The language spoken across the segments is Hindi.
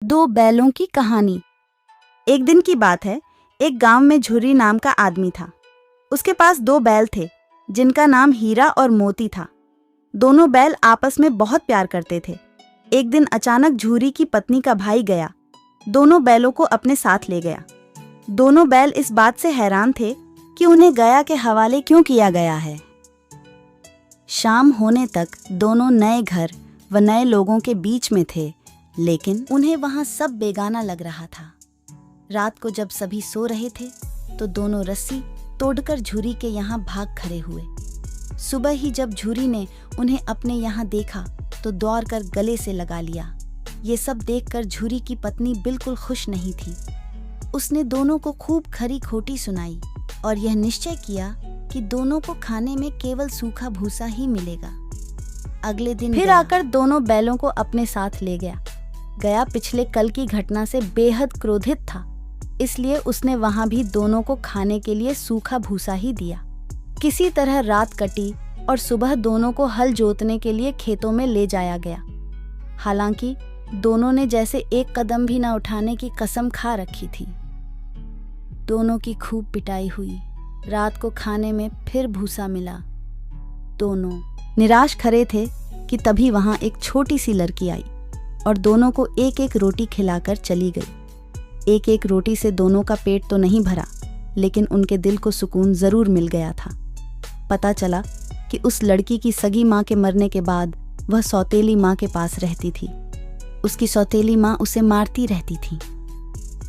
दो बैलों की कहानी। एक दिन की बात है, एक गांव में झुर्री नाम का आदमी था। उसके पास दो बैल थे जिनका नाम हीरा और मोती था। दोनों बैल आपस में बहुत प्यार करते थे। एक दिन अचानक झुर्री की पत्नी का भाई गया, दोनों बैलों को अपने साथ ले गया। दोनों बैल इस बात से हैरान थे कि उन्हें गया के हवाले क्यों किया गया है। शाम होने तक दोनों नए घर व नए लोगों के बीच में थे, लेकिन उन्हें वहां सब बेगाना लग रहा था। रात को जब सभी सो रहे थे तो दोनों रस्सी तोड़कर झुर्री के यहाँ भाग खड़े हुए। सुबह ही जब झुर्री ने उन्हें अपने यहाँ देखा तो दौड़कर गले से लगा लिया। ये सब देखकर झुर्री की पत्नी बिल्कुल खुश नहीं थी। उसने दोनों को खूब खरी खोटी सुनाई और यह निश्चय किया कि दोनों को खाने में केवल सूखा भूसा ही मिलेगा। अगले दिन फिर आकर दोनों बैलों को अपने साथ ले गया पिछले कल की घटना से बेहद क्रोधित था, इसलिए उसने वहां भी दोनों को खाने के लिए सूखा भूसा ही दिया। किसी तरह रात कटी और सुबह दोनों को हल जोतने के लिए खेतों में ले जाया गया। हालांकि दोनों ने जैसे एक कदम भी न उठाने की कसम खा रखी थी। दोनों की खूब पिटाई हुई। रात को खाने में फिर भूसा मिला। दोनों निराश खड़े थे कि तभी वहां एक छोटी सी लड़की आई और दोनों को एक एक रोटी खिलाकर चली गई। एक एक रोटी से दोनों का पेट तो नहीं भरा, लेकिन उनके दिल को सुकून जरूर मिल गया था। पता चला कि उस लड़की की सगी माँ के मरने के बाद वह सौतेली माँ के पास रहती थी। उसकी सौतेली माँ उसे मारती रहती थी।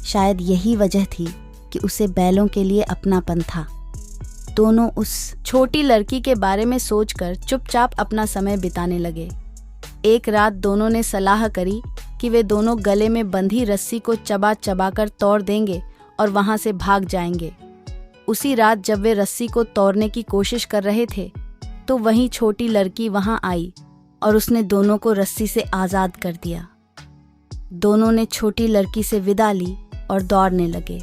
शायद यही वजह थी कि उसे बैलों के लिए अपनापन था। दोनों उस छोटी लड़की के बारे में सोचकर चुपचाप अपना समय बिताने लगे। एक रात दोनों ने सलाह करी कि वे दोनों गले में बंधी रस्सी को चबा चबा कर तोड़ देंगे और वहां से भाग जाएंगे। उसी रात जब वे रस्सी को तोड़ने की कोशिश कर रहे थे तो वहीं छोटी लड़की वहां आई और उसने दोनों को रस्सी से आजाद कर दिया। दोनों ने छोटी लड़की से विदा ली और दौड़ने लगे।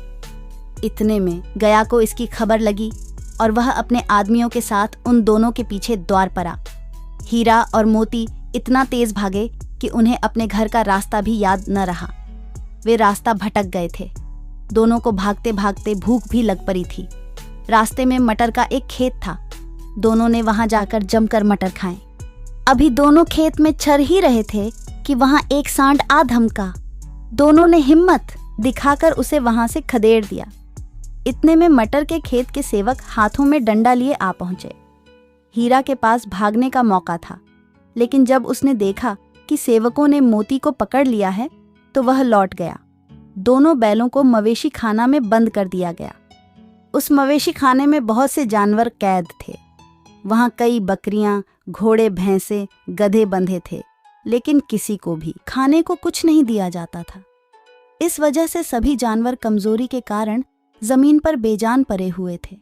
इतने में गया को इसकी खबर लगी और वह अपने आदमियों के साथ उन दोनों के पीछे दौड़ पड़ा। हीरा और मोती इतना तेज भागे कि उन्हें अपने घर का रास्ता भी याद न रहा। वे रास्ता भटक गए थे। दोनों को भागते भागते भूख भी लग पड़ी थी। रास्ते में मटर का एक खेत था। दोनों ने वहां जाकर जमकर मटर खाए। अभी दोनों खेत में चर ही रहे थे कि वहां एक सांड आ धमका। दोनों ने हिम्मत दिखाकर उसे वहां से खदेड़ दिया। इतने में मटर के खेत के सेवक हाथों में डंडा लिए आ पहुंचे। हीरा के पास भागने का मौका था, लेकिन जब उसने देखा कि सेवकों ने मोती को पकड़ लिया है तो वह लौट गया। दोनों बैलों को मवेशी खाना में बंद कर दिया गया। उस मवेशी खाने में बहुत से जानवर कैद थे। वहां कई बकरियां, घोड़े, भैंसे, गधे बंधे थे, लेकिन किसी को भी खाने को कुछ नहीं दिया जाता था। इस वजह से सभी जानवर कमजोरी के कारण जमीन पर बेजान पड़े हुए थे।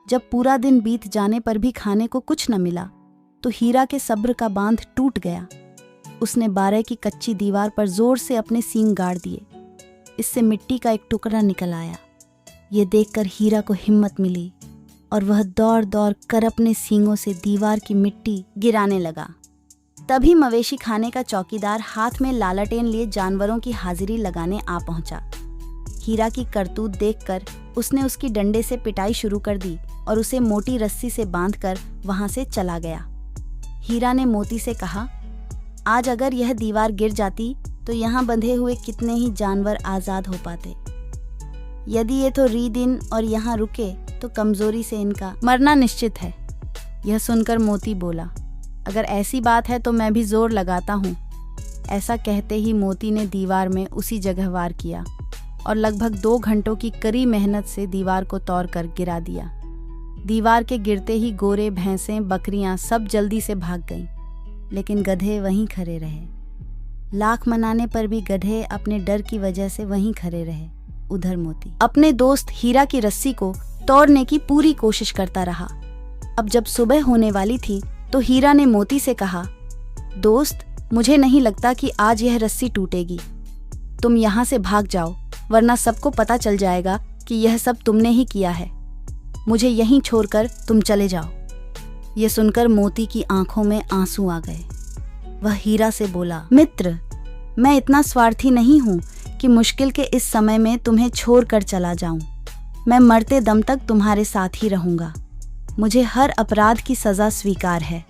जब पूरा दिन बीत जाने पर भी खाने को कुछ न मिला तो हीरा के सब्र का बांध टूट गया। उसने 12 की कच्ची दीवार पर जोर से अपने सींग गाड़ दिए। इससे मिट्टी का एक टुकड़ा निकल आया। ये देखकर हीरा को हिम्मत मिली और वह दौड़ दौड़ कर अपने सींगों से दीवार की मिट्टी गिराने लगा। तभी मवेशी खाने का चौकीदार हाथ में लालटेन लिए जानवरों की हाजिरी लगाने आ पहुंचा। हीरा की करतूत देखकर उसने उसकी डंडे से पिटाई शुरू कर दी और उसे मोटी रस्सी से बांधकर वहां से चला गया। हीरा ने मोती से कहा, आज अगर यह दीवार गिर जाती तो यहाँ बंधे हुए कितने ही जानवर आजाद हो पाते। यदि ये तो दिन और यहाँ रुके तो कमजोरी से इनका मरना निश्चित है। यह सुनकर मोती बोला, अगर ऐसी बात है तो मैं भी जोर लगाता हूँ। ऐसा कहते ही मोती ने दीवार में उसी जगह वार किया और लगभग 2 घंटों की कड़ी मेहनत से दीवार को तोड़कर गिरा दिया। दीवार के गिरते ही गोरे, भैंसें, बकरियां सब जल्दी से भाग गईं, लेकिन गधे वहीं खड़े रहे। लाख मनाने पर भी गधे अपने डर की वजह से वहीं खड़े रहे। उधर मोती अपने दोस्त हीरा की रस्सी को तोड़ने की पूरी कोशिश करता रहा। अब जब सुबह होने वाली थी तो हीरा ने मोती से कहा, दोस्त, मुझे नहीं लगता कि आज यह रस्सी टूटेगी। तुम यहाँ से भाग जाओ, वरना सबको पता चल जाएगा कि यह सब तुमने ही किया है। मुझे यहीं छोड़कर तुम चले जाओ। ये सुनकर मोती की आंखों में आंसू आ गए। वह हीरा से बोला, मित्र, मैं इतना स्वार्थी नहीं हूँ कि मुश्किल के इस समय में तुम्हें छोड़ कर चला जाऊं। मैं मरते दम तक तुम्हारे साथ ही रहूंगा। मुझे हर अपराध की सजा स्वीकार है।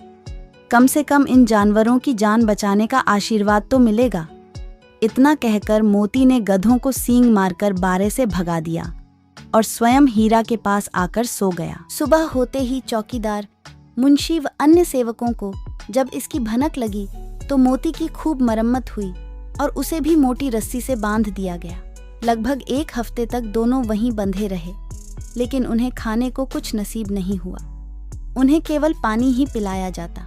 कम से कम इन जानवरों की जान बचाने का आशीर्वाद तो मिलेगा। इतना कहकर मोती ने गधों को सींग मारकर बारे से भगा दिया और स्वयं हीरा के पास आकर सो गया। सुबह होते ही चौकीदार, मुंशी व अन्य सेवकों को जब इसकी भनक लगी तो मोती की खूब मरम्मत हुई और उसे भी मोटी रस्सी से बांध दिया गया। लगभग 1 हफ्ते तक दोनों वहीं बंधे रहे, लेकिन उन्हें खाने को कुछ नसीब नहीं हुआ। उन्हें केवल पानी ही पिलाया जाता।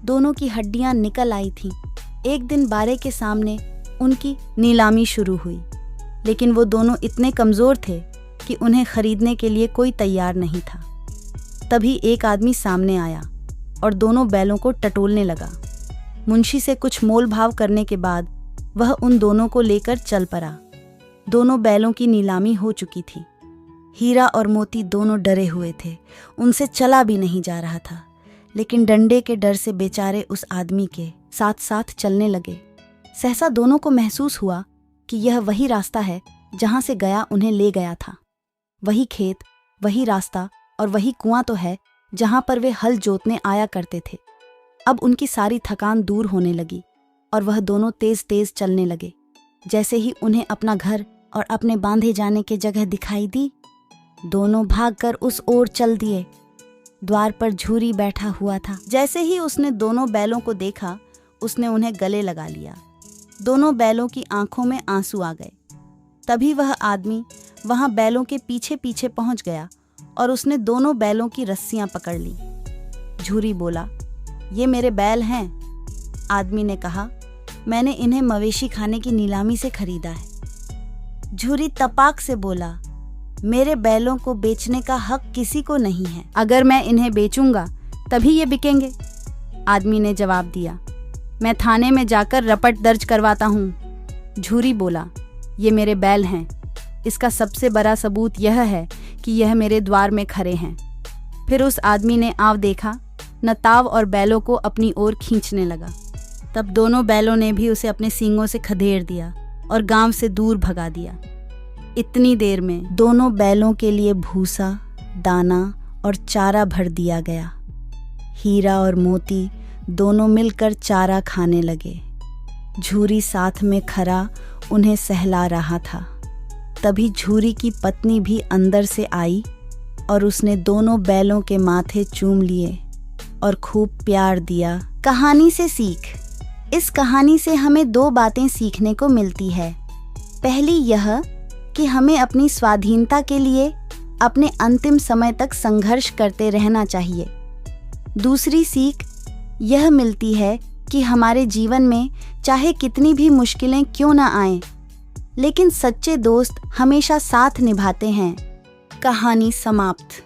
दोनों की हड्डियां निकल आई थीं। एक दिन बारे के सामने उनकी नीलामी शुरू हुई, लेकिन वो दोनों इतने कमजोर थे कि उन्हें खरीदने के लिए कोई तैयार नहीं था। तभी एक आदमी सामने आया और दोनों बैलों को टटोलने लगा। मुंशी से कुछ मोल भाव करने के बाद वह उन दोनों को लेकर चल पड़ा। दोनों बैलों की नीलामी हो चुकी थी। हीरा और मोती दोनों डरे हुए थे। उनसे चला भी नहीं जा रहा था, लेकिन डंडे के डर से बेचारे उस आदमी के साथ साथ चलने लगे। सहसा दोनों को महसूस हुआ कि यह वही रास्ता है जहां से गया उन्हें ले गया था। वही खेत, वही रास्ता और वही कुआं तो है जहां पर वे हल जोतने आया करते थे। अब उनकी सारी थकान दूर होने लगी और वह दोनों तेज तेज चलने लगे। जैसे ही उन्हें अपना घर और अपने बांधे जाने की जगह दिखाई दी, दोनों भागकर उस ओर चल दिए। द्वार पर झूरी बैठा हुआ था। जैसे ही उसने दोनों बैलों को देखा, उसने उन्हें गले लगा लिया। दोनों बैलों की आंखों में आंसू आ गए। तभी वह आदमी वहां बैलों के पीछे पीछे पहुंच गया और उसने दोनों बैलों की रस्सियां पकड़ ली। झूरी बोला, ये मेरे बैल हैं। आदमी ने कहा, मैंने इन्हें मवेशी खाने की नीलामी से खरीदा है। झूरी तपाक से बोला, मेरे बैलों को बेचने का हक किसी को नहीं है। अगर मैं इन्हें बेचूंगा तभी ये बिकेंगे। आदमी ने जवाब दिया, मैं थाने में जाकर रपट दर्ज करवाता हूँ। झूरी बोला, ये मेरे बैल हैं। इसका सबसे बड़ा सबूत यह है कि यह मेरे द्वार में खड़े हैं। फिर उस आदमी ने आव देखा, न ताव और बैलों को अपनी ओर खींचने लगा। तब दोनों बैलों ने भी उसे अपने सींगों से खदेड़ दिया और गांव से दूर भगा दिया। इतनी देर में दोनों बैलों के लिए भूसा, दाना और चारा भर दिया गया। हीरा और मोती दोनों मिलकर चारा खाने लगे। झूरी साथ में खड़ा उन्हें सहला रहा था। तभी झूरी की पत्नी भी अंदर से आई और उसने दोनों बैलों के माथे चूम लिए और खूब प्यार दिया। कहानी से सीख। इस कहानी से हमें 2 बातें सीखने को मिलती है। पहली यह कि हमें अपनी स्वाधीनता के लिए अपने अंतिम समय तक संघर्ष करते रहना चाहिए। दूसरी सीख यह मिलती है कि हमारे जीवन में चाहे कितनी भी मुश्किलें क्यों ना आएं, लेकिन सच्चे दोस्त हमेशा साथ निभाते हैं। कहानी समाप्त।